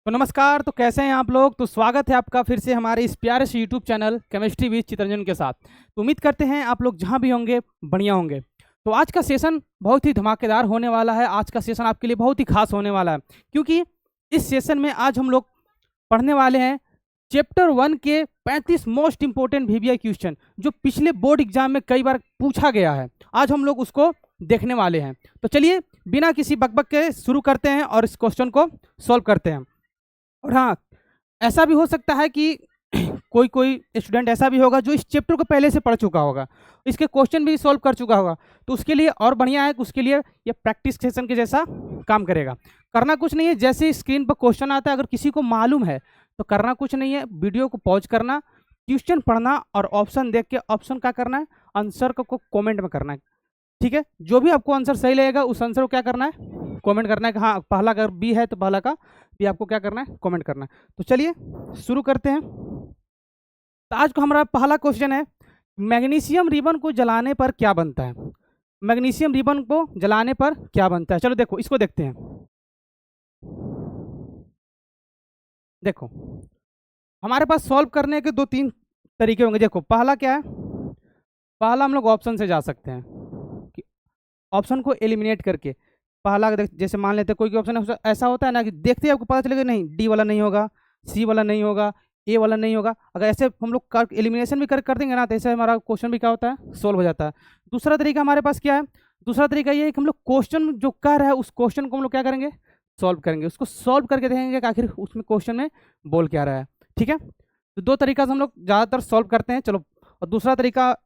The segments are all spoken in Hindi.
तो नमस्कार। तो कैसे हैं आप लोग। तो स्वागत है आपका फिर से हमारे इस प्यारे से YouTube channel chemistry with Chitranjan के साथ। तो उम्मीद करते हैं आप लोग जहां भी होंगे बढ़िया होंगे। तो आज का सेशन बहुत ही धमाकेदार होने वाला है। आज का सेशन आपके लिए बहुत ही खास होने वाला है, क्योंकि इस सेशन में आज हम लोग पढ़ने वाले हैं चैप्टर 1 के 35 मोस्ट इंपोर्टेंट वीवीआई क्वेश्चन, जो पिछले बोर्ड एग्जाम में कई बार पूछा गया है। आज हम लोग उसको देखने वाले हैं। तो चलिए बिना किसी बकबक के शुरू करते हैं और इस क्वेश्चन को सॉल्व करते हैं। और हाँ, ऐसा भी हो सकता है कि कोई कोई स्टूडेंट ऐसा भी होगा जो इस चैप्टर को पहले से पढ़ चुका होगा, इसके क्वेश्चन भी सॉल्व कर चुका होगा। तो उसके लिए और बढ़िया है कि उसके लिए ये प्रैक्टिस सेशन के जैसा काम करेगा। करना कुछ नहीं है, जैसे स्क्रीन पर क्वेश्चन आता है अगर किसी को मालूम है तो करना कुछ नहीं है, वीडियो को पॉज करना, क्वेश्चन पढ़ना और ऑप्शन देख के ऑप्शन क्या करना है, आंसर को कॉमेंट में करना है। ठीक है, जो भी आपको आंसर सही लगेगा उस आंसर को क्या करना है, कमेंट करना है कि हाँ पहला अगर बी है तो पहला का भी आपको क्या करना है, कमेंट करना है। तो चलिए शुरू करते हैं। तो आज का हमारा पहला क्वेश्चन है, मैग्नीशियम रिबन को जलाने पर क्या बनता है। मैग्नीशियम रिबन को जलाने पर क्या बनता है। चलो देखो इसको देखते हैं। देखो हमारे पास सॉल्व करने के दो तीन तरीके होंगे। देखो पहला क्या है, पहला हम लोग ऑप्शन से जा सकते हैं कि ऑप्शन को एलिमिनेट करके पहला जैसे मान लेते हैं कोई ऑप्शन ऐसा होता है ना कि देखते ही आपको पता चलेगा नहीं डी वाला नहीं होगा, सी वाला नहीं होगा, ए वाला नहीं होगा। अगर ऐसे हम लोग एलिमिनेशन भी कर देंगे ना तो ऐसे हमारा क्वेश्चन भी क्या होता है, सोल्व हो जाता है। दूसरा तरीका हमारे पास क्या है, दूसरा तरीका ये है कि हम लोग क्वेश्चन जो कर रहे हैं उस क्वेश्चन को हम लोग क्या करेंगे, सॉल्व करेंगे, उसको सॉल्व करके देखेंगे कि आखिर उसमें क्वेश्चन में बोल क्या रहा है। ठीक है, तो दो तरीका से हम लोग ज़्यादातर सॉल्व करते हैं। चलो, और दूसरा तरीका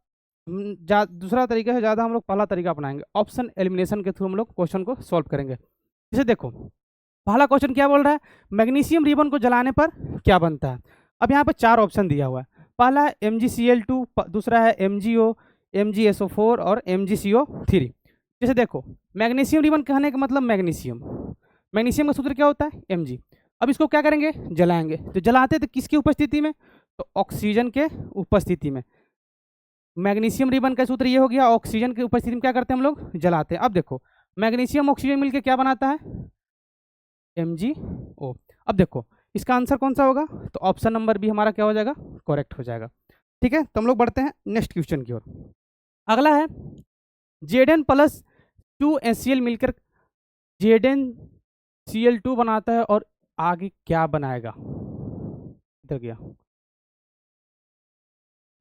दूसरा तरीका है ज़्यादा हम लोग पहला तरीका अपनाएंगे, ऑप्शन एलिमिनेशन के थ्रू हम लोग क्वेश्चन को सॉल्व करेंगे। जैसे देखो पहला क्वेश्चन क्या बोल रहा है, मैग्नीशियम रिबन को जलाने पर क्या बनता है। अब यहाँ पर चार ऑप्शन दिया हुआ है। पहला है MgCl2, दूसरा है MgO, MgSO4 और MgCO3। जैसे देखो मैग्नीशियम रिबन कहने का मतलब मैग्नीशियम, मैग्नीशियम का सूत्र क्या होता है, Mg। अब इसको क्या करेंगे, जलाएंगे। तो जलाते तो किसकी उपस्थिति में, तो ऑक्सीजन के उपस्थिति में। मैग्नीशियम रिबन का सूत्र ये हो गया, ऑक्सीजन की उपस्थिति में क्या करते हैं हम लोग, जलाते हैं। अब देखो मैग्नीशियम ऑक्सीजन मिलकर क्या बनाता है, MgO। अब देखो इसका आंसर कौन सा होगा, तो ऑप्शन नंबर बी हमारा क्या हो जाएगा, करेक्ट हो जाएगा। ठीक है, तो हम लोग बढ़ते हैं नेक्स्ट क्वेश्चन की ओर। अगला है Zn+2HCl मिलकर ZnCl2 बनाता है और आगे क्या बनाएगा। इधर गया,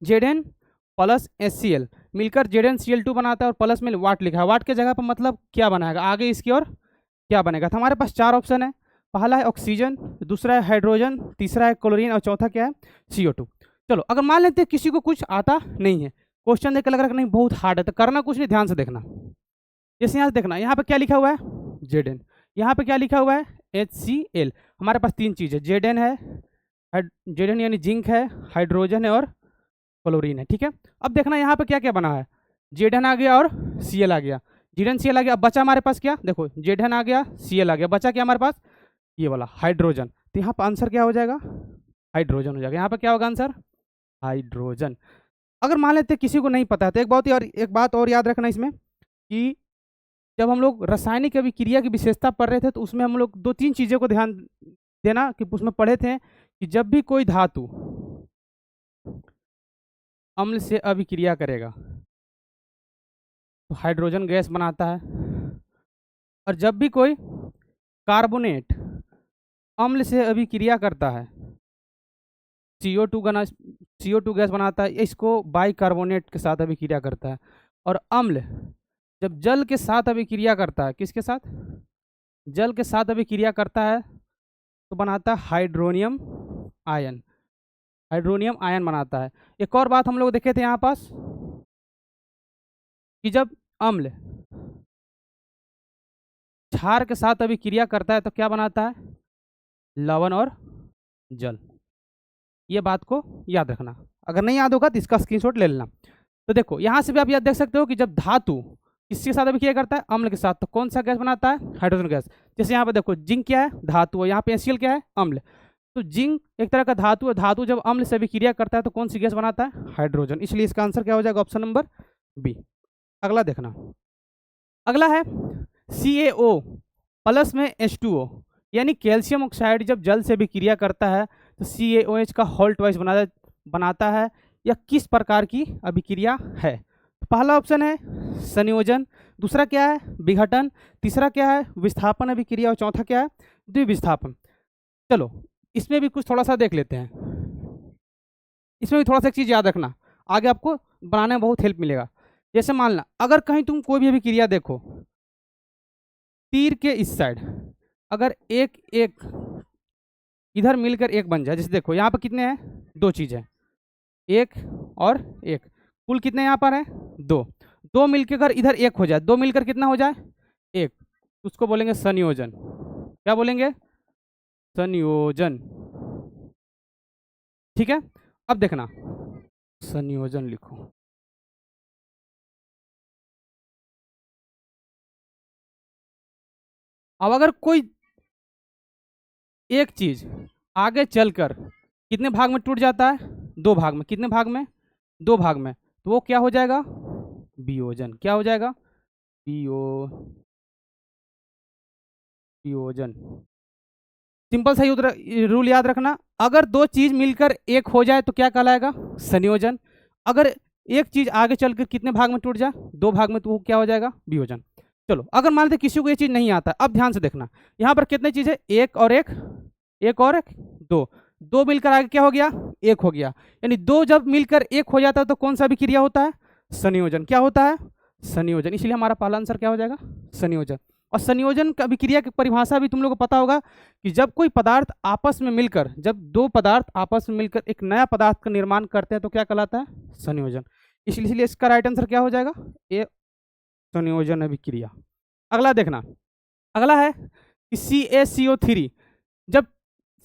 Zn+HCl मिलकर ZnCl2 बनाता है और प्लस में वाट लिखा है। वाट के जगह पर मतलब क्या बनाएगा, आगे इसकी और क्या बनेगा। तो हमारे पास चार ऑप्शन है, पहला है ऑक्सीजन, दूसरा है हाइड्रोजन, तीसरा है क्लोरीन और चौथा क्या है, CO2। चलो अगर मान लेते हैं किसी को कुछ आता नहीं है, क्वेश्चन देख के लग रहा है नहीं बहुत हार्ड है, तो करना कुछ नहीं, ध्यान से देखना। जैसे यहाँ से देखना, यहाँ पे क्या लिखा हुआ है, Zn, यहाँ पे क्या लिखा हुआ है, HCl। हमारे पास तीन चीज़ है, Zn है, Zn यानी जिंक है, हाइड्रोजन है और क्लोरीन है। ठीक है, अब देखना यहाँ पे क्या क्या बना है, Zn आ गया और Cl आ गया, Zn Cl आ गया। अब बचा हमारे पास क्या, देखो Zn आ गया, Cl आ गया, बचा क्या हमारे पास, ये वाला हाइड्रोजन। तो यहाँ पर आंसर क्या हो जाएगा, हाइड्रोजन हो जाएगा। यहाँ पर क्या होगा आंसर, हाइड्रोजन। अगर मान लेते किसी को नहीं पता है तो एक बात और याद रखना इसमें कि जब हम लोग रासायनिक अभिक्रिया की विशेषता पढ़ रहे थे तो उसमें हम लोग दो तीन चीज़ों को ध्यान देना कि उसमें पढ़े थे कि जब भी कोई धातु अम्ल से अभिक्रिया करेगा तो हाइड्रोजन गैस बनाता है, और जब भी कोई कार्बोनेट अम्ल से अभिक्रिया करता है CO2 गैस बनाता है, इसको बाइकार्बोनेट के साथ अभिक्रिया करता है। और अम्ल जब जल के साथ अभिक्रिया करता है, किसके साथ, जल के साथ अभिक्रिया करता है तो बनाता है हाइड्रोनियम आयन, हाइड्रोनियम आयन बनाता है। एक और बात हम लोग देखे थे यहाँ पास कि जब अम्ल क्षार के साथ अभिक्रिया करता है तो क्या बनाता है, लवण और जल। ये बात को याद रखना, अगर नहीं याद होगा तो इसका स्क्रीनशॉट ले लेना। तो देखो यहाँ से भी आप याद देख सकते हो कि जब धातु किसके साथ अभिक्रिया करता है, अम्ल के साथ, तो कौन सा गैस बनाता है, हाइड्रोजन गैस। जैसे यहाँ पे देखो जिंक क्या है, धातु है, यहाँ पे HCl क्या है, अम्ल। तो जिंक एक तरह का धातु है, धातु जब अम्ल से अभिक्रिया करता है तो कौन सी गैस बनाता है, हाइड्रोजन। इसलिए इसका आंसर क्या हो जाएगा, ऑप्शन नंबर बी। अगला देखना, अगला है CaO प्लस में H2O यानी कैल्शियम ऑक्साइड जब जल से अभिक्रिया करता है तो CaOH का होल्ट वाइज बनाता है, या किस प्रकार की अभिक्रिया है? तो पहला ऑप्शन है संयोजन, दूसरा क्या है विघटन, तीसरा क्या है विस्थापन अभिक्रिया, और चौथा क्या है द्विविस्थापन। चलो इसमें भी कुछ थोड़ा सा देख लेते हैं। इसमें भी थोड़ा सा एक चीज़ याद रखना, आगे आपको बनाने में बहुत हेल्प मिलेगा। जैसे मान ला अगर कहीं तुम कोई भी अभिक्रिया देखो, तीर के इस साइड अगर एक एक इधर मिलकर एक बन जाए, जैसे देखो यहाँ पर कितने हैं, दो चीज़ है, एक और एक, कुल कितने यहाँ पर हैं, दो। दो मिलकर अगर इधर एक हो जाए, दो मिलकर कितना हो जाए, एक, उसको बोलेंगे संयोजन। क्या बोलेंगे, संयोजन। ठीक है, अब देखना संयोजन लिखो। अब अगर कोई एक चीज आगे चलकर कितने भाग में टूट जाता है, दो भाग में, कितने भाग में, दो भाग में, तो वो क्या हो जाएगा, वियोजन। क्या हो जाएगा, वियोजन। सिंपल सही रूल याद रखना, अगर दो चीज मिलकर एक हो जाए तो क्या कहलाएगा, संयोजन। अगर एक चीज आगे चलकर कितने भाग में टूट जाए, दो भाग में, तो वो क्या हो जाएगा, वियोजन। चलो अगर मान लेते किसी को ये चीज नहीं आता, अब ध्यान से देखना, यहाँ पर कितने चीज है, एक और एक, एक और एक, दो, दो मिलकर आगे क्या हो गया, एक हो गया। यानी दो जब मिलकर एक हो जाता है तो कौन सा अभिक्रिया होता है, संयोजन। क्या होता है, संयोजन। इसलिए हमारा पहला आंसर क्या हो जाएगा, संयोजन। और संयोजन का अभिक्रिया की परिभाषा भी तुम लोग को पता होगा कि जब कोई पदार्थ आपस में मिलकर, जब दो पदार्थ आपस में मिलकर एक नया पदार्थ का निर्माण करते हैं तो क्या कहलाता है, संयोजन। इसलिए इसका राइट आंसर क्या हो जाएगा, ए, संयोजन अभिक्रिया। अगला देखना, अगला है कि CaCO3, जब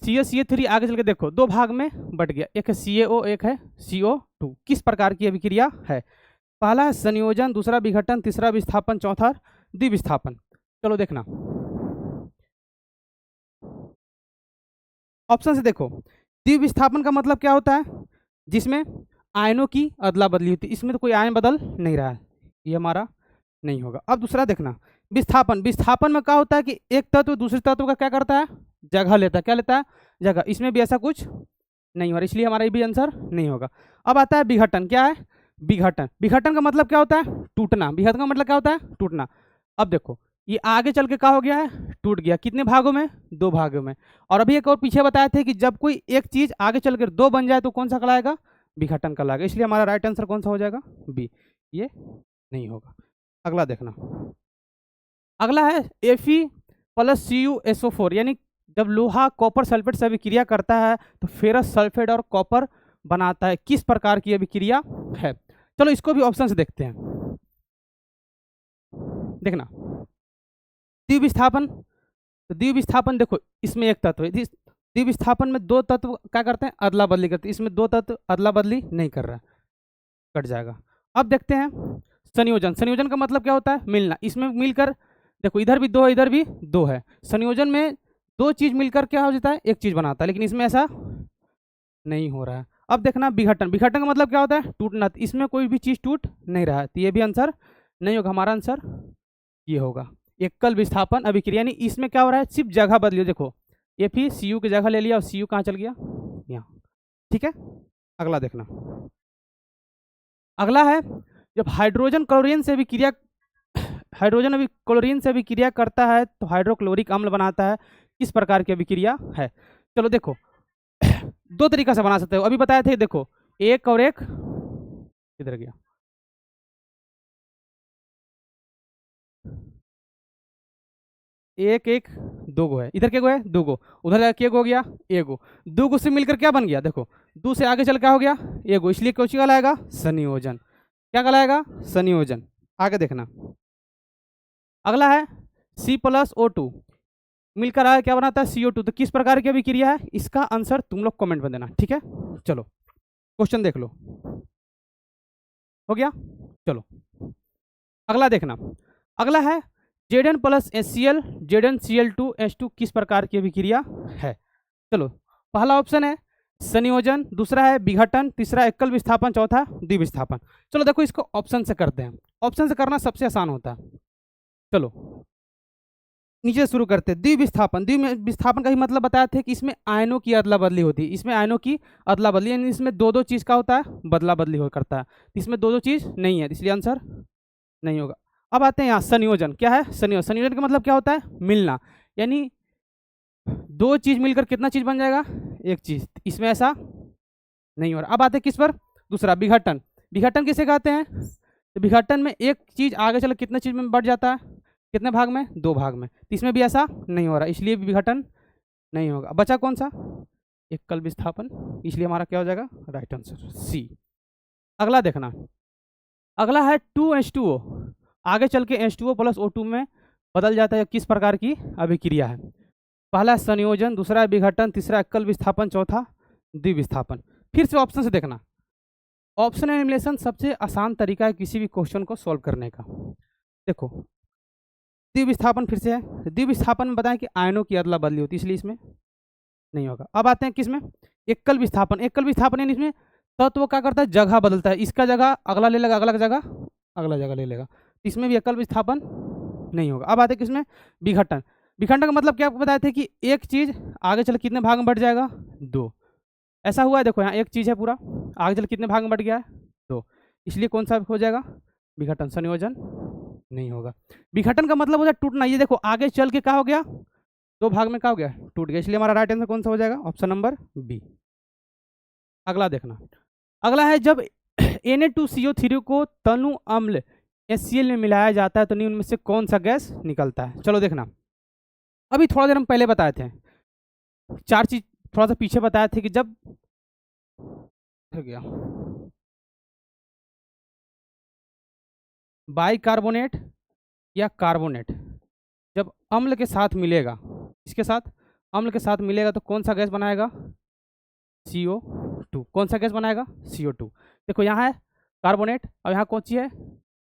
CaCO3 आगे चल के देखो दो भाग में बट गया, एक है CaO, एक है CO2, किस प्रकार की अभिक्रिया है? पहला है संयोजन, दूसरा विघटन, तीसरा विस्थापन, चौथा द्विविस्थापन। चलो देखना ऑप्शन से देखो, द्विविस्थापन का मतलब क्या होता है, जिसमें आयनों की अदला बदली होती है। इसमें तो कोई आयन बदल नहीं रहा है, ये हमारा नहीं होगा। अब दूसरा देखना विस्थापन, विस्थापन में क्या होता है कि एक तत्व दूसरे तत्व का क्या करता है, जगह लेता है। क्या लेता है, जगह। इसमें भी ऐसा कुछ नहीं हो रहा, इसलिए हमारा ये भी आंसर नहीं होगा। अब आता है विघटन, क्या है विघटन, विघटन का मतलब क्या होता है, टूटना। विघटन का मतलब क्या होता है, टूटना। अब देखो ये आगे चल के क्या हो गया है, टूट गया, कितने भागों में, दो भागों में। और अभी एक और पीछे बताए थे कि जब कोई एक चीज आगे चलकर दो बन जाए तो कौन सा कहलाएगा, विघटन कहलाएगा। इसलिए हमारा राइट आंसर कौन सा हो जाएगा, बी, ये नहीं होगा। अगला देखना, अगला है Fe+CuSO4, यानी जब लोहा कॉपर सल्फेट से अभिक्रिया करता है तो फेरस सल्फेट और कॉपर बनाता है, किस प्रकार की अभिक्रिया है? चलो इसको भी ऑप्शन से देखते हैं। देखना द्विविस्थापन, तो द्विविस्थापन देखो इसमें एक तत्व है, द्विविस्थापन में दो तत्व क्या करते हैं, अदला बदली करते हैं। इसमें दो तत्व अदला बदली नहीं कर रहा है, कट जाएगा। अब देखते हैं संयोजन, संयोजन का मतलब क्या होता है, मिलना। इसमें मिलकर देखो इधर भी दो है, इधर भी दो है। संयोजन में दो चीज मिलकर क्या हो जाता है, एक चीज बनाता है, लेकिन इसमें ऐसा नहीं हो रहा है। अब देखना विघटन, विघटन का मतलब क्या होता है, टूटना। इसमें कोई भी चीज टूट नहीं रहा है, तो ये भी आंसर नहीं होगा। हमारा आंसर ये होगा एकल विस्थापन अभिक्रिया, यानी इसमें क्या हो रहा है, सिर्फ जगह बदली। देखो Fe की जगह ले लिया और Cu कहाँ चल गया, यहाँ। ठीक है, अगला देखना, अगला है जब हाइड्रोजन क्लोरीन से अभिक्रिया, हाइड्रोजन अभी क्लोरीन से अभिक्रिया करता है तो हाइड्रोक्लोरिक अम्ल बनाता है, किस प्रकार की अभिक्रिया है? चलो देखो दो तरीका से बना सकते हो, अभी बताए थे। देखो एक और एक, किधर गया, एक एक दो गो है, इधर क्या गो है, दो गो, उधर क्या गो हो गया, एक गो। दो गो से मिलकर क्या बन गया, देखो दो से आगे चल क्या हो गया, एक गो। इसलिए क्वेश्चन कहलाएगा संयोजन। क्या कहलाएगा, संयोजन। आगे देखना, अगला है C+O2 मिलकर आया क्या बनाता है, CO2। तो किस प्रकार की अभिक्रिया है, इसका आंसर तुम लोग कमेंट में देना। ठीक है, चलो क्वेश्चन देख लो, हो गया। चलो अगला देखना, अगला है Zn+HCl ZnCl2H2 किस प्रकार की अभिक्रिया है? चलो पहला ऑप्शन है संयोजन, दूसरा है विघटन, तीसरा एकल विस्थापन, चौथा द्विविस्थापन। चलो देखो इसको ऑप्शन से करते हैं, ऑप्शन से करना सबसे आसान होता है। चलो नीचे शुरू करते हैं। द्विविस्थापन, द्विविस्थापन का ही मतलब बताया थे कि इसमें आयनों की अदला बदली होती है। इसमें आयनों की अदला बदली, यानी इसमें दो दो चीज़ का होता है, बदला बदली हो करता है। इसमें दो दो चीज़ नहीं है, इसलिए आंसर नहीं होगा। अब आते हैं यहाँ संयोजन। क्या है संयोजन? संयोजन का मतलब क्या होता है? मिलना, यानी दो चीज़ मिलकर कितना चीज़ बन जाएगा? एक चीज़। इसमें ऐसा नहीं हो रहा। अब आते हैं किस पर? दूसरा, विघटन। विघटन किसे कहते हैं? तो विघटन में एक चीज़ आगे चल कितने चीज़ में बढ़ जाता है? कितने भाग में? दो भाग में। तो इसमें भी ऐसा नहीं हो रहा, इसलिए विघटन नहीं होगा। बचा कौन सा? एकल विस्थापन, इसलिए हमारा क्या हो जाएगा? Right answer C. अगला देखना, अगला है 2H2O। आगे चल के H2O प्लस O2 में बदल जाता है। किस प्रकार की अभिक्रिया है? पहला है संयोजन, दूसरा है विघटन, तीसरा एकल विस्थापन, चौथा द्विविस्थापन। फिर से ऑप्शन से देखना। ऑप्शन एलिमिनेशन सबसे आसान तरीका है किसी भी क्वेश्चन को सॉल्व करने का। देखो, द्विविस्थापन फिर से है। द्विविस्थापन में बताएं कि आयनों की अदला बदली होती है, इसलिए इसमें नहीं होगा। अब आते हैं किसमें? एकल विस्थापन। एकल विस्थापन यानी इसमें तत्व क्या करता है? जगह बदलता है। इसका जगह अगला ले लेगा, अगला जगह अगला जगह ले लेगा। इसमें भी एकल विस्थापन नहीं होगा। अब आते हैं किसमें? विघटन। विघटन का मतलब क्या आपको बताए थे कि एक चीज आगे चल कितने भाग में बढ़ जाएगा? दो। ऐसा हुआ है, देखो यहाँ एक चीज है पूरा, आगे चल कितने भाग में बढ़ गया है? दो। इसलिए कौन सा हो जाएगा? विघटन। संयोजन नहीं होगा। विघटन का मतलब हो जाए टूटना। ये देखो आगे चल के क्या हो गया? दो भाग में क्या हो गया? टूट गया। इसलिए हमारा राइट आंसर कौन सा हो जाएगा? Option number B. अगला देखना, अगला है जब Na2CO3 को तनु अम्ल HCl में मिलाया जाता है तो निम्न में से कौन सा गैस निकलता है? चलो देखना, अभी थोड़ा देर हम पहले बताए थे, चार चीज थोड़ा सा पीछे बताए थे कि जब गया बाइकार्बोनेट या कार्बोनेट जब अम्ल के साथ मिलेगा, इसके साथ अम्ल के साथ मिलेगा तो कौन सा गैस बनाएगा? CO2। कौन सा गैस बनाएगा? CO2। देखो यहाँ है कार्बोनेट और यहाँ कौन सी है?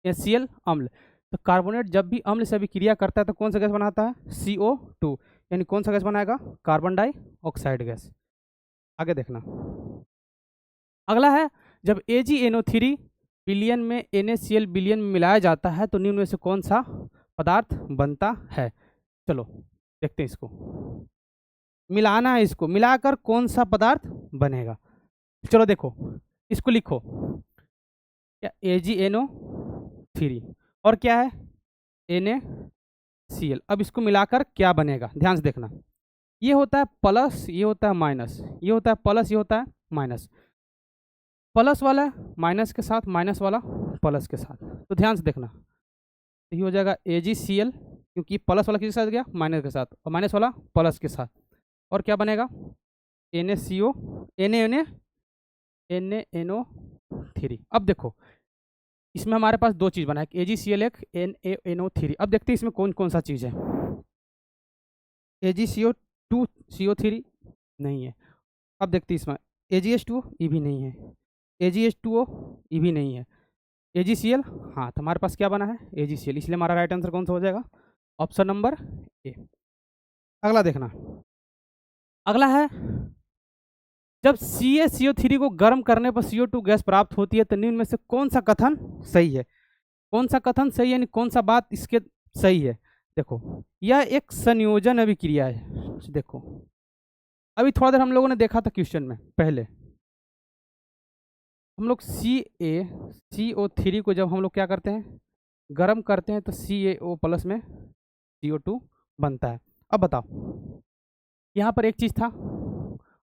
HCl अम्ल। तो कार्बोनेट जब भी अम्ल से अभिक्रिया करता है तो कौन सा गैस बनाता है? CO2, यानी कौन सा गैस बनाएगा? Carbon dioxide gas. आगे देखना, अगला है जब AgNO3 बिलियन में NaCl बिलियन में मिलाया जाता है तो निम्न में से कौन सा पदार्थ बनता है? चलो देखते हैं इसको, मिलाना है, इसको मिलाकर कौन सा पदार्थ बनेगा? चलो देखो, इसको लिखो, क्या AgNO3 और क्या है? NaCl। अब इसको मिलाकर क्या बनेगा? ध्यान से देखना, ये होता है प्लस, ये होता है माइनस, ये होता है प्लस, ये होता है माइनस। प्लस वाला माइनस के साथ, माइनस वाला प्लस के साथ। तो ध्यान से देखना, तो ये हो जाएगा AgCl, क्योंकि प्लस वाला किसके साथ गया? माइनस के साथ, और माइनस वाला प्लस के साथ। और क्या बनेगा? NaCO, NaNO3। अब देखो इसमें हमारे पास दो चीज़ बना है, AgCl एक, NaNO3। अब देखते हैं इसमें कौन कौन सा चीज़ है। AgCO2 CO3 नहीं है। अब देखते हैं इसमें AgH2O, ये भी नहीं है। AgH2O ये भी नहीं है। AgCl, हाँ, तो हमारे पास क्या बना है? AgCl। इसलिए हमारा राइट आंसर कौन सा हो जाएगा? Option number A. अगला देखना, अगला है जब CaCO3 को गर्म करने पर CO2 गैस प्राप्त होती है तो निम्न में से कौन सा कथन सही है? कौन सा कथन सही है, यानी कौन सा बात इसके सही है? देखो, यह एक संयोजन अभिक्रिया है। देखो अभी थोड़ा देर हम लोगों ने देखा था क्वेश्चन में, पहले हम लोग CaCO3 को जब हम लोग क्या करते हैं? गर्म करते हैं तो CaO प्लस में CO2 बनता है। अब बताओ, यहाँ पर एक चीज़ था,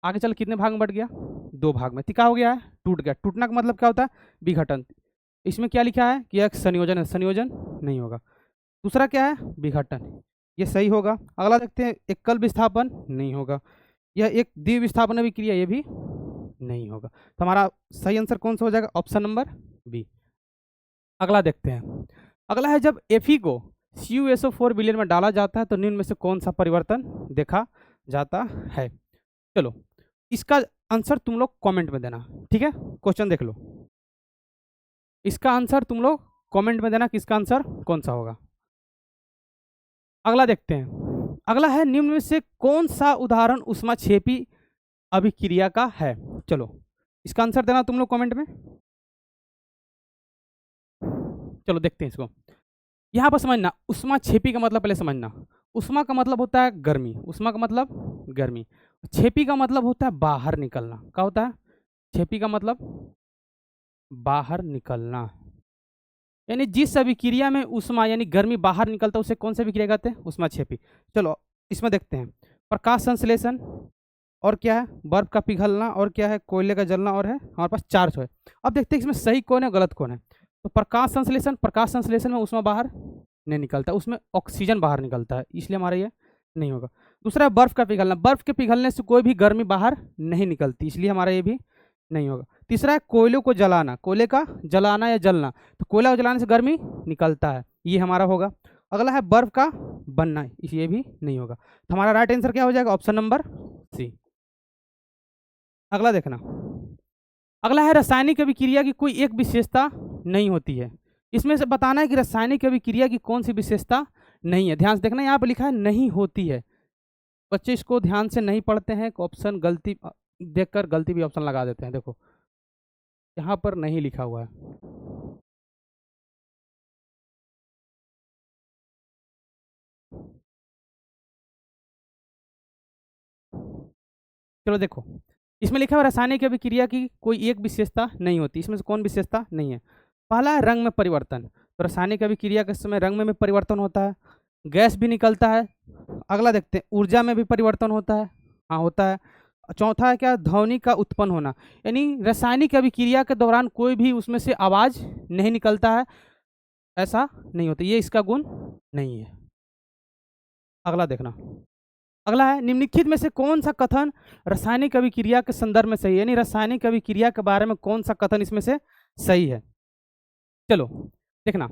आगे चल कितने भाग में बढ़ गया? दो भाग में। क्या हो गया है? टूट गया। टूटना का मतलब क्या होता है? विघटन। इसमें क्या लिखा है कि एक संयोजन है, संयोजन नहीं होगा। दूसरा क्या है? विघटन, ये सही होगा। अगला देखते हैं, एकल विस्थापन नहीं होगा। यह एक द्विविस्थापन अभिक्रिया, ये भी नहीं होगा। तो हमारा सही आंसर कौन सा हो जाएगा? Option number B. अगला देखते हैं, अगला है जब Fe को CuSO4 विलयन में डाला जाता है तो निम्न में से कौन सा परिवर्तन देखा जाता है? चलो इसका आंसर तुम लोग कमेंट में देना, ठीक है? क्वेश्चन देख लो, इसका आंसर तुम लोग कमेंट में देना कि इसका आंसर कौन सा होगा। अगला देखते हैं, अगला है निम्न में से कौन सा उदाहरण ऊष्माक्षेपी अभिक्रिया का है? चलो इसका आंसर देना तुम लोग कमेंट में। चलो देखते हैं इसको। यहाँ पर समझना, ऊष्माक्षेपी का मतलब पहले समझना। उष्मा का मतलब होता है गर्मी, उष्मा का मतलब गर्मी। छेपी का मतलब होता है बाहर निकलना। क्या होता है? छेपी का मतलब बाहर निकलना। यानी जिस अभिक्रिया में उष्मा यानी गर्मी बाहर निकलता है उसे कौन सी अभिक्रिया कहते हैं? उष्मा छेपी। चलो इसमें देखते हैं। प्रकाश संश्लेषण, और क्या है? बर्फ का पिघलना, और क्या है? कोयले का जलना, और है हमारे पास 4 है। अब देखते हैं इसमें सही कौन है गलत कौन है। तो प्रकाश संश्लेषण, प्रकाश संश्लेषण में उष्मा बाहर नहीं निकलता, उसमें ऑक्सीजन बाहर निकलता है, इसलिए हमारा ये नहीं होगा। दूसरा है बर्फ का पिघलना, बर्फ के पिघलने से कोई भी गर्मी बाहर नहीं निकलती, इसलिए हमारा ये भी नहीं होगा। तीसरा है कोयलों को जलाना, कोयले का जलाना या जलना, तो कोयला को जलाने से गर्मी निकलता है, ये हमारा होगा। अगला है बर्फ का बनना, ये भी नहीं होगा। तो हमारा राइट आंसर क्या हो जाएगा? Option number C. अगला देखना, अगला है रासायनिक अभिक्रिया की कोई एक विशेषता नहीं होती है। इसमें से बताना है कि रासायनिक अभिक्रिया की कौन सी विशेषता नहीं है। ध्यान से देखना, यहाँ पर लिखा है नहीं होती है। बच्चे इसको ध्यान से नहीं पढ़ते हैं, ऑप्शन गलती देखकर गलती भी ऑप्शन लगा देते हैं। देखो यहाँ पर नहीं लिखा हुआ है। चलो देखो, इसमें लिखा हुआ रासायनिक अभिक्रिया की कोई एक विशेषता नहीं होती। इसमें से कौन विशेषता नहीं है? पहला है रंग में परिवर्तन, तो रासायनिक अभिक्रिया के समय रंग में परिवर्तन होता है, गैस भी निकलता है। अगला देखते हैं, ऊर्जा में भी परिवर्तन होता है, हाँ होता है। चौथा है क्या? ध्वनि का उत्पन्न होना, यानी रासायनिक अभिक्रिया के दौरान कोई भी उसमें से आवाज नहीं निकलता है, ऐसा नहीं होता, ये इसका गुण नहीं है। अगला देखना, अगला है निम्नलिखित में से कौन सा कथन रासायनिक अभिक्रिया के संदर्भ में सही है, यानी रासायनिक अभिक्रिया के बारे में कौन सा कथन इसमें से सही है। चलो देखना,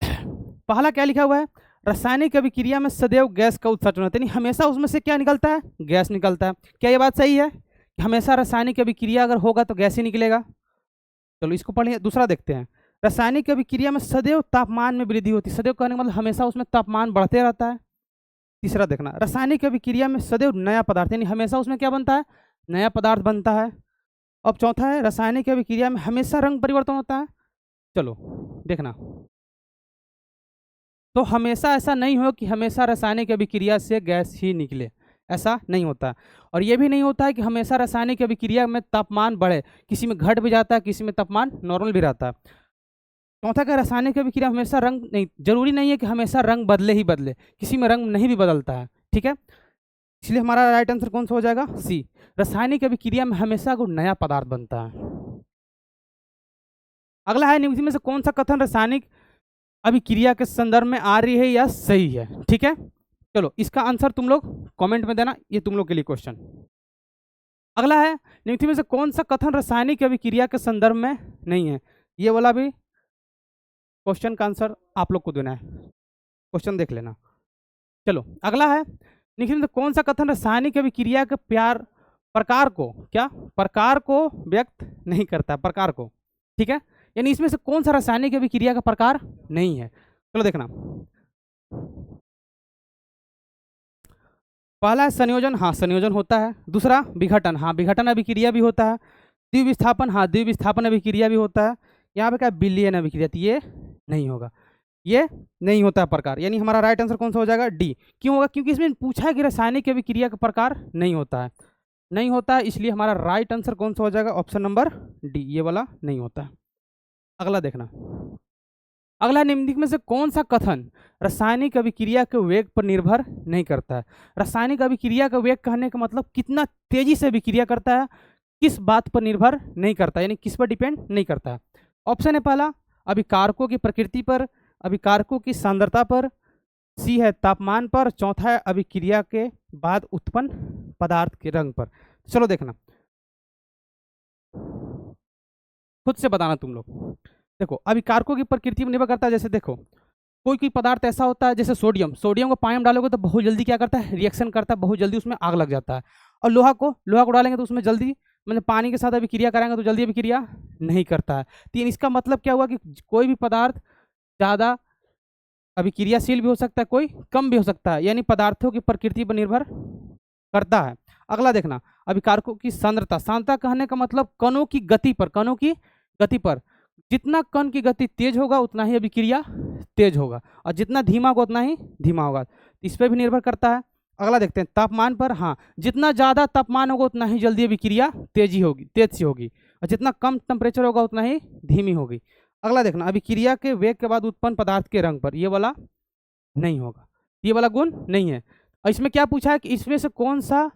पहला क्या लिखा हुआ है? रासायनिक अभिक्रिया में सदैव गैस का उत्सर्जन होता है, यानी हमेशा उसमें से क्या निकलता है? गैस निकलता है। क्या ये बात सही है कि हमेशा रासायनिक अभिक्रिया अगर होगा तो गैस ही निकलेगा? चलो इसको पढ़िए। दूसरा देखते हैं, रासायनिक अभिक्रिया में सदैव तापमान में वृद्धि होती है, सदैव कहने का मतलब हमेशा उसमें तापमान बढ़ते रहता है। तीसरा देखना, रासायनिक अभिक्रिया में सदैव नया पदार्थ, यानी हमेशा उसमें क्या बनता है? नया पदार्थ बनता है। अब चौथा है, रासायनिक अभिक्रिया में हमेशा रंग परिवर्तन होता है। चलो देखना, तो हमेशा ऐसा नहीं हो कि हमेशा रासायनिक अभिक्रिया से गैस ही निकले, ऐसा नहीं होता। और ये भी नहीं होता है कि हमेशा रासायनिक अभिक्रिया में तापमान बढ़े, किसी में घट भी जाता है, किसी में तापमान नॉर्मल भी रहता है। चौथा का रासायनिक अभिक्रिया हमेशा रंग नहीं, जरूरी नहीं है कि हमेशा रंग बदले ही बदले, किसी में रंग नहीं भी बदलता है, ठीक है। इसलिए हमारा राइट आंसर कौन सा हो जाएगा? सी, रासायनिक अभिक्रिया में हमेशा कोई नया पदार्थ बनता है। अगला है, निम्न में से कौन सा कथन रासायनिक अभिक्रिया के संदर्भ में आ रही है या सही है? ठीक है, चलो इसका आंसर तुम लोग कमेंट में देना, ये तुम लोग के लिए क्वेश्चन। अगला है, निम्न में से कौन सा कथन रासायनिक अभिक्रिया के संदर्भ में नहीं है? ये वाला भी क्वेश्चन का आंसर आप लोग को देना है, क्वेश्चन देख लेना। चलो अगला है, निम्न में कौन सा कथन रासायनिक अभिक्रिया के प्रकार को क्या प्रकार को व्यक्त नहीं करता? प्रकार को, ठीक है, यानी इसमें से कौन सा रासायनिक अभिक्रिया का प्रकार नहीं है? चलो देखना, पहला है संयोजन, हाँ संयोजन होता है। दूसरा विघटन, हाँ विघटन अभिक्रिया भी होता है। द्विविस्थापन, हाँ द्विविस्थापन अभिक्रिया भी होता है। यहाँ पे क्या विलयन अभिक्रिया, ये नहीं होगा, ये नहीं होता है प्रकार, यानी हमारा राइट आंसर कौन सा हो जाएगा? डी। क्यों होगा? क्योंकि इसमें पूछा है कि रासायनिक अभिक्रिया का प्रकार नहीं होता है, नहीं होता है, इसलिए हमारा राइट आंसर कौन सा हो जाएगा? ऑप्शन नंबर डी, ये वाला नहीं होता है। अगला देखना, अगला निम्नलिखित में से कौन सा कथन रासायनिक अभिक्रिया के वेग पर निर्भर नहीं करता है? रासायनिक अभिक्रिया का वेग कहने का मतलब कितना तेजी से अभिक्रिया करता है, किस बात पर निर्भर नहीं करता, यानी किस पर डिपेंड नहीं करता है। ऑप्शन है पहला अभिकारकों की प्रकृति पर, अभिकारकों की सांद्रता पर, सी है तापमान पर, चौथा है अभिक्रिया के बाद उत्पन्न पदार्थ के रंग पर। चलो देखना, खुद से बताना तुम लोग। देखो अभिकारकों की प्रकृति पर निर्भर करता है, जैसे देखो कोई कोई पदार्थ ऐसा होता है जैसे सोडियम, सोडियम को पानी में डालोगे तो बहुत जल्दी क्या करता है? रिएक्शन करता है, बहुत जल्दी उसमें आग लग जाता है। और लोहा को डालेंगे तो उसमें जल्दी, मतलब पानी के साथ अभिक्रिया कराएंगे तो जल्दी अभिक्रिया नहीं करता है। तो इसका मतलब क्या हुआ कि कोई भी पदार्थ ज़्यादा अभिक्रियाशील भी हो सकता है, कोई कम भी हो सकता है, यानी पदार्थों की प्रकृति पर निर्भर करता है। अगला देखना, अभिकारकों की सांद्रता, सांद्रता कहने का मतलब कणों की गति पर, कणों की गति पर, जितना कण की गति तेज होगा उतना ही अभिक्रिया तेज होगा, और जितना धीमा होगा उतना ही धीमा होगा। इस पर भी निर्भर करता है। अगला देखते हैं तापमान पर। हाँ, जितना ज़्यादा तापमान होगा उतना ही जल्दी अभिक्रिया तेज से होगी, और जितना कम टेम्परेचर होगा उतना ही धीमी होगी। अगला देखना, अभिक्रिया के वेग के बाद उत्पन्न पदार्थ के रंग पर, ये वाला नहीं होगा, ये वाला गुण नहीं है। और इसमें क्या पूछा है कि इसमें से कौन सा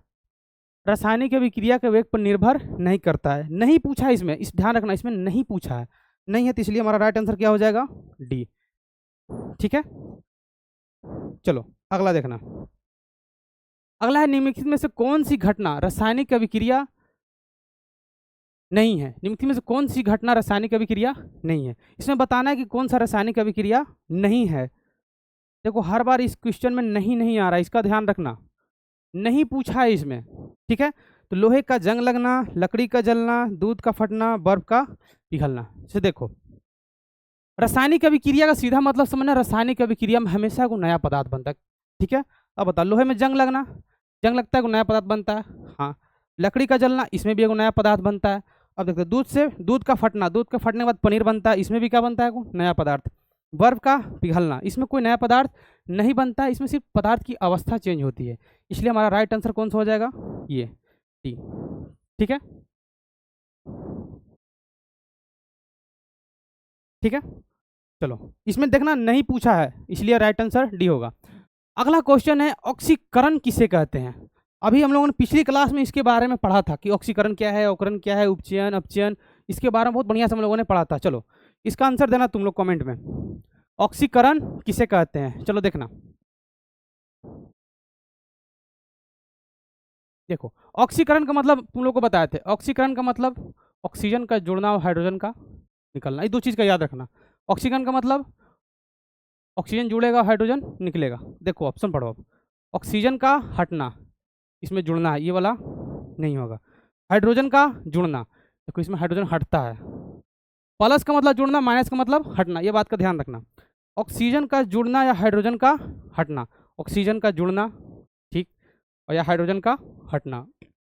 रासायनिक अभिक्रिया के वेग पर निर्भर नहीं करता है, नहीं पूछा है इसमें, इस ध्यान रखना, इसमें नहीं पूछा है, नहीं है, तो इसलिए हमारा राइट आंसर क्या हो जाएगा, डी। ठीक है, चलो अगला देखना। अगला है निम्नलिखित में से कौन सी घटना रासायनिक अभिक्रिया नहीं है, निम्नलिखित में से कौन सी घटना रासायनिक अभिक्रिया नहीं है। इसमें बताना है कि कौन सा रासायनिक अभिक्रिया नहीं है। देखो हर बार इस क्वेश्चन में नहीं नहीं आ रहा है, इसका ध्यान रखना, नहीं पूछा है इसमें। ठीक है, तो लोहे का जंग लगना, लकड़ी का जलना, दूध का फटना, बर्फ का पिघलना। से देखो रासायनिक अभिक्रिया का सीधा मतलब समझना, रासायनिक अभिक्रिया में हमेशा को नया पदार्थ बनता है। ठीक है, अब बता, लोहे में जंग लगना, जंग लगता है को नया पदार्थ बनता है। हाँ, लकड़ी का जलना, इसमें भी एक नया पदार्थ बनता है। अब देखते हैं दूध का फटना, दूध का फटने के बाद पनीर बनता है, इसमें भी क्या बनता है को नया पदार्थ। बर्फ का पिघलना, इसमें कोई नया पदार्थ नहीं बनता है, इसमें सिर्फ पदार्थ की अवस्था चेंज होती है। इसलिए हमारा राइट आंसर कौन सा हो जाएगा, ये डी। ठीक है, ठीक है, चलो इसमें देखना नहीं पूछा है, इसलिए राइट आंसर डी होगा। अगला क्वेश्चन है ऑक्सीकरण किसे कहते हैं। अभी हम लोगों ने पिछली क्लास में इसके बारे में पढ़ा था कि ऑक्सीकरण क्या है, अवकरण क्या है, उपचयन अपचयन, इसके बारे में बहुत बढ़िया से हम लोगों ने पढ़ा था। चलो इसका आंसर देना तुम लोग कमेंट में, ऑक्सीकरण किसे कहते हैं। चलो देखना, देखो ऑक्सीकरण का मतलब तुम लोग को बताए थे, ऑक्सीकरण का मतलब ऑक्सीजन का जुड़ना और हाइड्रोजन का निकलना, ये दो चीज़ का याद रखना। ऑक्सीकरण का मतलब ऑक्सीजन जुड़ेगा हाइड्रोजन निकलेगा। देखो ऑप्शन पढ़ो अब, ऑक्सीजन का हटना, इसमें जुड़ना है, ये वाला नहीं होगा। हाइड्रोजन का जुड़ना, देखो इसमें हाइड्रोजन हटता है, प्लस का मतलब जुड़ना, माइनस का मतलब हटना, ये बात का ध्यान रखना। ऑक्सीजन का जुड़ना या हाइड्रोजन का हटना, ऑक्सीजन का जुड़ना, ठीक, और या हाइड्रोजन का हटना,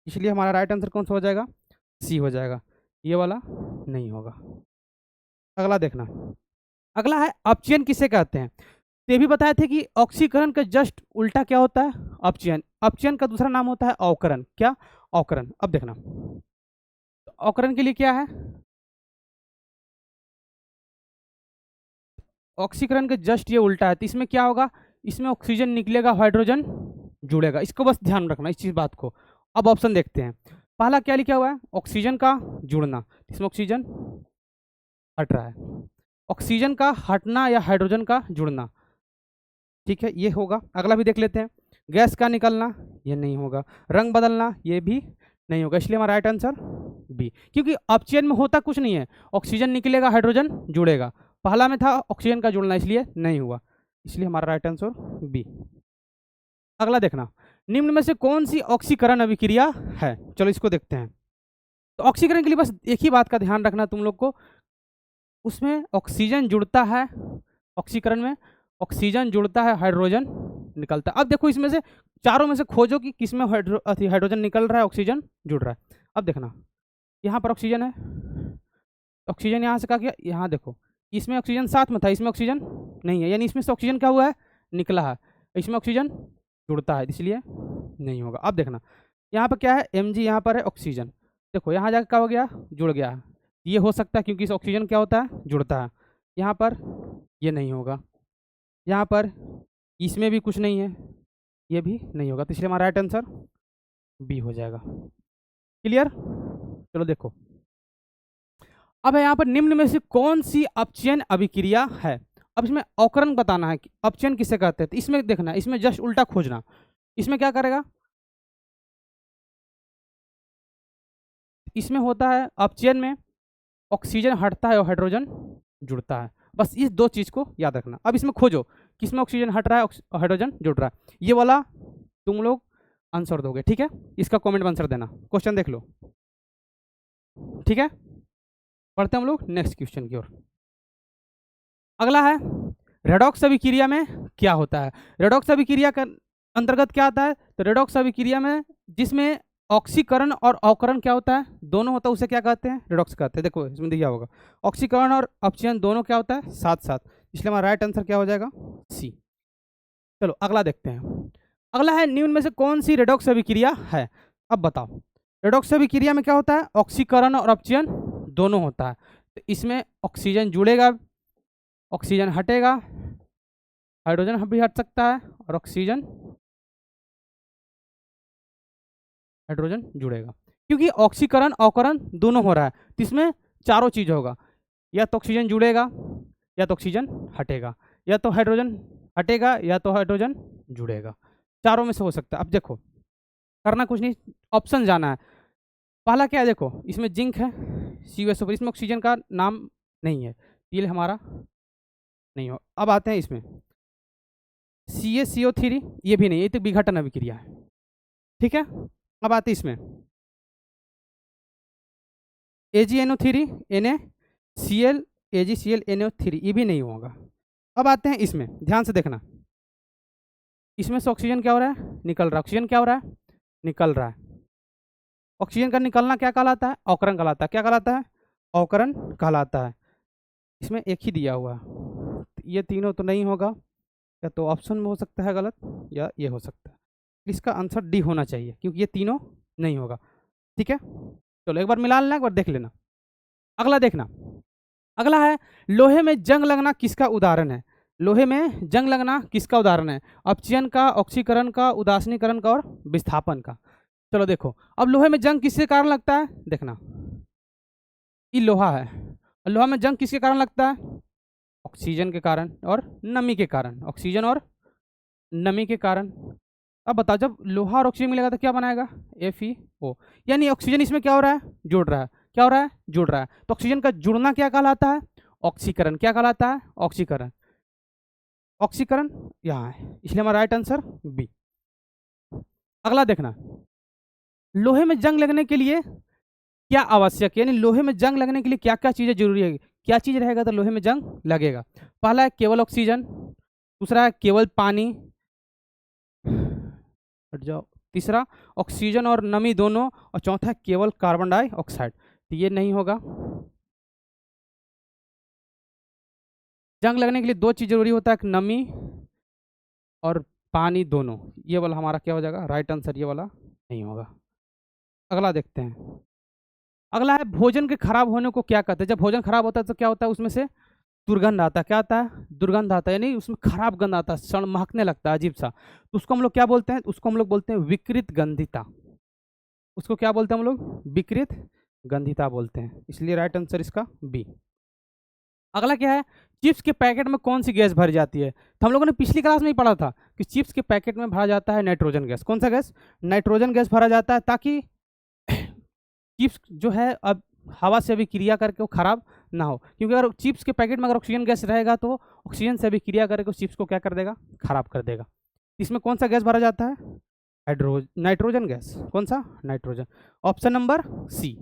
इसलिए हमारा राइट आंसर कौन सा हो जाएगा, सी हो जाएगा, ये वाला नहीं होगा। अगला देखना, अगला है अपचयन किसे कहते हैं। तो ये भी बताए थे कि ऑक्सीकरण का जस्ट उल्टा क्या होता है, अपचयन। अपचयन का दूसरा नाम होता है अवकरण। क्या, अवकरण। अब देखना तो अवकरण के लिए क्या है, ऑक्सीकरण का जस्ट ये उल्टा है, तो इसमें क्या होगा, इसमें ऑक्सीजन निकलेगा, हाइड्रोजन जुड़ेगा, इसको बस ध्यान रखना इस चीज बात को। अब ऑप्शन देखते हैं, पहला क्या लिखा हुआ है, ऑक्सीजन का जुड़ना, इसमें ऑक्सीजन हट रहा है, ऑक्सीजन का हटना या हाइड्रोजन का जुड़ना, ठीक है ये होगा। अगला भी देख लेते हैं, गैस का निकलना, ये नहीं होगा, रंग बदलना, ये भी नहीं होगा, इसलिए हमारा राइट आंसर बी, क्योंकि अपचयन में होता कुछ नहीं है, ऑक्सीजन निकलेगा हाइड्रोजन जुड़ेगा, पहला में था ऑक्सीजन का जुड़ना, इसलिए नहीं हुआ, इसलिए हमारा राइट आंसर बी। अगला देखना, निम्न में से कौन सी ऑक्सीकरण अभिक्रिया है। चलो इसको देखते हैं। तो ऑक्सीकरण के लिए बस एक ही बात का ध्यान रखना तुम लोग को, उसमें ऑक्सीजन जुड़ता है, ऑक्सीकरण में ऑक्सीजन जुड़ता है, हाइड्रोजन निकलता है। अब देखो इसमें से चारों में से खोजो कि किसमें हाइड्रोजन निकल रहा है, ऑक्सीजन जुड़ रहा है। अब देखना यहाँ पर ऑक्सीजन है, ऑक्सीजन यहाँ से क्या किया, यहाँ देखो इसमें ऑक्सीजन साथ में था, इसमें ऑक्सीजन नहीं है, यानी इसमें से ऑक्सीजन क्या हुआ है, निकला है, इसमें ऑक्सीजन जुड़ता है, इसलिए नहीं होगा। अब देखना यहाँ पर क्या है, Mg, यहाँ पर है ऑक्सीजन, देखो यहाँ जाकर क्या हो गया, जुड़ गया, ये हो सकता है क्योंकि इस ऑक्सीजन क्या होता है, जुड़ता है। यहाँ पर ये नहीं होगा, यहाँ पर इसमें भी कुछ नहीं है, ये भी नहीं होगा, तो इसलिए हमारा राइट आंसर बी हो जाएगा। क्लियर, चलो देखो अब यहाँ पर निम्न में से कौन सी अपचयन अभिक्रिया है। अब इसमें अवकरण बताना है कि अपचयन किसे कहते हैं, तो इसमें देखना, इसमें जस्ट उल्टा खोजना, इसमें क्या करेगा, इसमें होता है अपचयन में ऑक्सीजन हटता है और हाइड्रोजन जुड़ता है, बस इस दो चीज को याद रखना। अब इसमें खोजो किसमें ऑक्सीजन हट रहा है और हाइड्रोजन जुड़ रहा है, ये वाला तुम लोग आंसर दोगे, ठीक है, इसका कमेंट में आंसर देना, क्वेश्चन देख लो, ठीक है। पढ़ते हैं हम लोग नेक्स्ट क्वेश्चन की ओर। अगला है रेडॉक्स अभिक्रिया में क्या होता है। रेडॉक्स अभिक्रिया का अंतर्गत क्या आता है, तो रेडॉक्स अभिक्रिया में जिसमें ऑक्सीकरण और अवकरण क्या होता है, दोनों होता है, उसे क्या कहते हैं, रेडॉक्स कहते हैं। देखो इसमें दिया होगा ऑक्सीकरण और अपचयन दोनों क्या होता है, साथ साथ, इसलिए हमारा राइट आंसर क्या हो जाएगा, सी। चलो अगला देखते हैं। अगला है निम्न में से कौन सी रेडॉक्स अभिक्रिया है। अब बताओ रेडॉक्स अभिक्रिया में क्या होता है, ऑक्सीकरण और अपचयन दोनों होता है। तो इसमें ऑक्सीजन जुड़ेगा, ऑक्सीजन हटेगा, हाइड्रोजन भी हट सकता है और ऑक्सीजन हाइड्रोजन जुड़ेगा, क्योंकि ऑक्सीकरण अवकरण दोनों हो रहा है। तो इसमें चारों चीज होगा, या तो ऑक्सीजन जुड़ेगा, या तो ऑक्सीजन हटेगा, या तो हाइड्रोजन हटेगा, या तो हाइड्रोजन जुड़ेगा। चारों में से हो सकता है। अब देखो करना कुछ नहीं, ऑप्शन जाना है। पहला क्या है, देखो इसमें जिंक है CuSO4, इसमें ऑक्सीजन का नाम नहीं है, ये हमारा नहीं हो। अब आते हैं इसमें CaCO3, ये भी नहीं, ये तो विघटन अभिक्रिया है, ठीक है। अब आते इसमें AgNO3 NaCl AgCl NO3, ये भी नहीं होगा। अब आते हैं इसमें, ध्यान से देखना, इसमें से ऑक्सीजन क्या हो रहा है, निकल रहा है। ऑक्सीजन क्या हो रहा है, निकल रहा है। ऑक्सीजन का निकलना क्या कहलाता है, अवकरण कहलाता है। क्या कहलाता है, अवकरण कहलाता है। इसमें एक ही दिया हुआ है, ये तीनों तो नहीं होगा, या तो ऑप्शन में हो सकता है गलत, या ये हो सकता है। इसका आंसर डी होना चाहिए, क्योंकि ये तीनों नहीं होगा, ठीक है। चलो एक बार मिला लेना, एक बार देख लेना। अगला देखना, अगला है लोहे में जंग लगना किसका उदाहरण है। लोहे में जंग लगना किसका उदाहरण है, अपचयन का, ऑक्सीकरण का, उदासीनीकरण का और विस्थापन का। चलो देखो, अब लोहे में जंग किसके कारण लगता है, देखना ये लोहा है, लोहा में जंग किसके कारण लगता है, ऑक्सीजन के कारण और नमी के कारण, ऑक्सीजन और नमी के कारण। अब बताओ जब लोहा और ऑक्सीजन मिलेगा तो क्या बनाएगा, FeO, यानी ऑक्सीजन इसमें क्या हो रहा है, जुड़ रहा है। क्या हो रहा है, जुड़ रहा है। तो ऑक्सीजन का जुड़ना क्या कहलाता है, ऑक्सीकरण। क्या कहलाता है, ऑक्सीकरण। ऑक्सीकरण यहाँ है, इसलिए हमारा राइट आंसर बी। अगला देखना, लोहे में जंग लगने के लिए क्या आवश्यक है, यानी लोहे में जंग लगने के लिए क्या क्या चीजें जरूरी है, क्या चीज रहेगा तो लोहे में जंग लगेगा। पहला है केवल ऑक्सीजन, दूसरा है केवल पानी, हट जाओ, तीसरा ऑक्सीजन और नमी दोनों, और चौथा केवल कार्बन डाइऑक्साइड। तो ये नहीं होगा। जंग लगने के लिए दो चीज जरूरी होता है, नमी और पानी दोनों। ये वाला हमारा क्या हो जाएगा, राइट आंसर ये वाला नहीं होगा। अगला देखते हैं, अगला है भोजन के खराब होने को क्या कहते हैं। जब भोजन खराब होता है तो क्या होता है, उसमें से दुर्गंध आता है। क्या आता है, दुर्गंध आता है, यानी उसमें खराब गंध आता है, क्षण महकने लगता है अजीब सा। तो उसको हम लोग क्या बोलते हैं, उसको हम लोग बोलते हैं विकृत गंधिता। उसको क्या बोलते हैं हम लोग, विकृत गंधिता बोलते हैं, इसलिए राइट आंसर इसका बी। अगला क्या है, चिप्स के पैकेट में कौन सी गैस भरी जाती है। तो हम लोगों ने पिछली क्लास में ही पढ़ा था कि चिप्स के पैकेट में भरा जाता है नाइट्रोजन गैस। कौन सा गैस, नाइट्रोजन गैस भरा जाता है, ताकि चिप्स जो है अब हवा से अभिक्रिया करके वो खराब ना हो। क्योंकि अगर चिप्स के पैकेट में अगर ऑक्सीजन गैस रहेगा तो ऑक्सीजन से अभिक्रिया करके चिप्स को क्या कर देगा, खराब कर देगा। इसमें कौन सा गैस भरा जाता है, नाइट्रोजन गैस। कौन सा, नाइट्रोजन, ऑप्शन नंबर सी।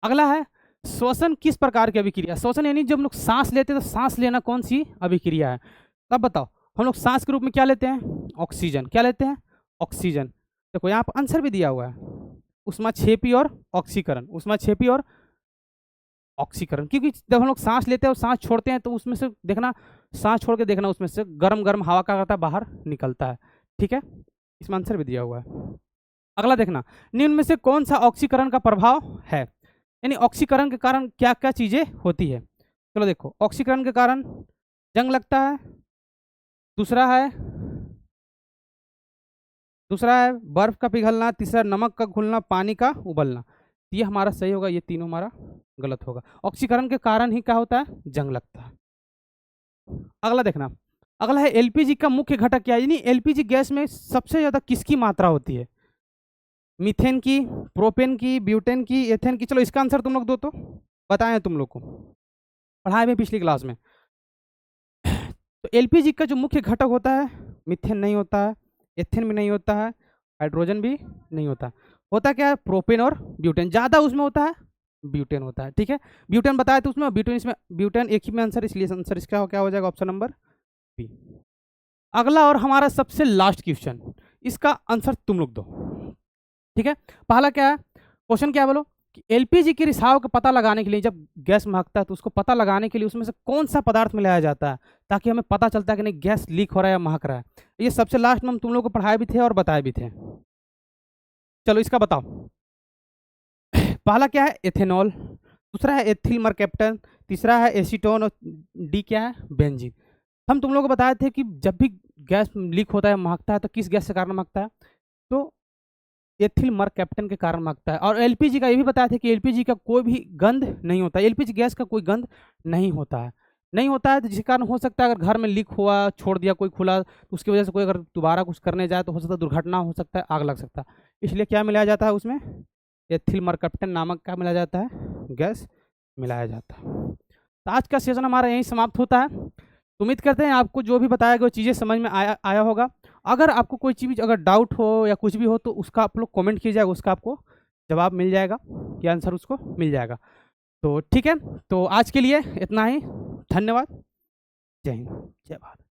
अगला है श्वसन किस प्रकार की अभिक्रिया। श्वसन यानी जब हम लोग सांस लेते हैं तो सांस लेना कौन सी अभिक्रिया है। तब बताओ, हम लोग सांस के रूप में क्या लेते हैं, ऑक्सीजन। क्या लेते हैं, ऑक्सीजन। देखो यहाँ पर आंसर भी दिया हुआ है, ऊष्माक्षेपी और ऑक्सीकरण, ऊष्माक्षेपी और ऑक्सीकरण। क्योंकि जब हम लोग सांस लेते हैं और सांस छोड़ते हैं तो उसमें से देखना, सांस छोड़ के देखना, उसमें से गर्म गर्म हवा का करता है, बाहर निकलता है, ठीक है। इसमें आंसर भी दिया हुआ है। अगला देखना, निम्न में से कौन सा ऑक्सीकरण का प्रभाव है, यानी ऑक्सीकरण के कारण क्या क्या चीजें होती है। चलो देखो, ऑक्सीकरण के कारण जंग लगता है, दूसरा है बर्फ का पिघलना, तीसरा नमक का घुलना, पानी का उबलना। ये हमारा सही होगा, ये तीनों हमारा गलत होगा। ऑक्सीकरण के कारण ही क्या होता है, जंग लगता है। अगला देखना, अगला है एलपीजी का मुख्य घटक क्या है, यानी एलपीजी गैस में सबसे ज्यादा किसकी मात्रा होती है, मीथेन की, प्रोपेन की, ब्यूटेन की, एथेन की। चलो इसका आंसर तुम लोग दो तो बताएं, तुम लोग को पढ़ाए में पिछली क्लास में। तो एलपीजी का जो मुख्य घटक होता है, मीथेन नहीं होता है, एथेन भी नहीं होता है, हाइड्रोजन भी नहीं होता। होता क्या है, प्रोपेन और ब्यूटेन। ज़्यादा उसमें होता है ब्यूटेन होता है, ठीक है। ब्यूटेन बताया तो उसमें ब्यूटेन, इसमें ब्यूटेन एक ही में आंसर, इसलिए आंसर इसका क्या हो जाएगा, ऑप्शन नंबर बी। अगला और हमारा सबसे लास्ट क्वेश्चन, इसका आंसर तुम लोग दो, ठीक है। पहला क्या है, क्वेश्चन क्या है बोलो, कि एलपीजी के रिसाव का पता लगाने के लिए जब गैस महकता है तो उसको पता लगाने के लिए उसमें से कौन सा पदार्थ मिलाया जाता है ताकि हमें पता चलता है कि नहीं गैस लीक हो रहा है या महक रहा है। ये सबसे लास्ट में हम तुम लोगों को पढ़ाए भी थे और बताए भी थे। चलो इसका बताओ। पहला क्या है एथेनॉल, दूसरा है एथिल मरकैप्टन, तीसरा है एसीटोन और डी क्या है बेंजीन। हम तुम लोगों को बताए थे कि जब भी गैस लीक होता है महकता है तो किस गैस के कारण महकता है, तो एथिल मरकैप्टन के कारण महकता है। और एलपीजी का ये भी बताया था कि एलपीजी का कोई भी गंध नहीं होता, एलपीजी गैस का कोई गंध नहीं होता है, नहीं होता है तो जिसके कारण हो सकता है अगर घर में लीक हुआ छोड़ दिया कोई खुला तो उसकी वजह से कोई अगर दोबारा कुछ करने जाए तो हो सकता है दुर्घटना हो सकता है, आग लग सकता है। इसलिए क्या मिलाया जाता है उसमें एथिल मरकैप्टन नामक क्या मिलाया जाता है गैस मिलाया जाता है। तो आज का सेशन हमारा यहीं समाप्त होता है। उम्मीद करते हैं आपको जो भी बताया गया चीज़ें समझ में आया होगा। अगर आपको कोई चीज़ अगर डाउट हो या कुछ भी हो तो उसका आप लोग कमेंट कीजिएगा, उसका आपको जवाब मिल जाएगा या आंसर उसको मिल जाएगा। तो ठीक है, तो आज के लिए इतना ही। धन्यवाद। जय हिंद, जय भारत।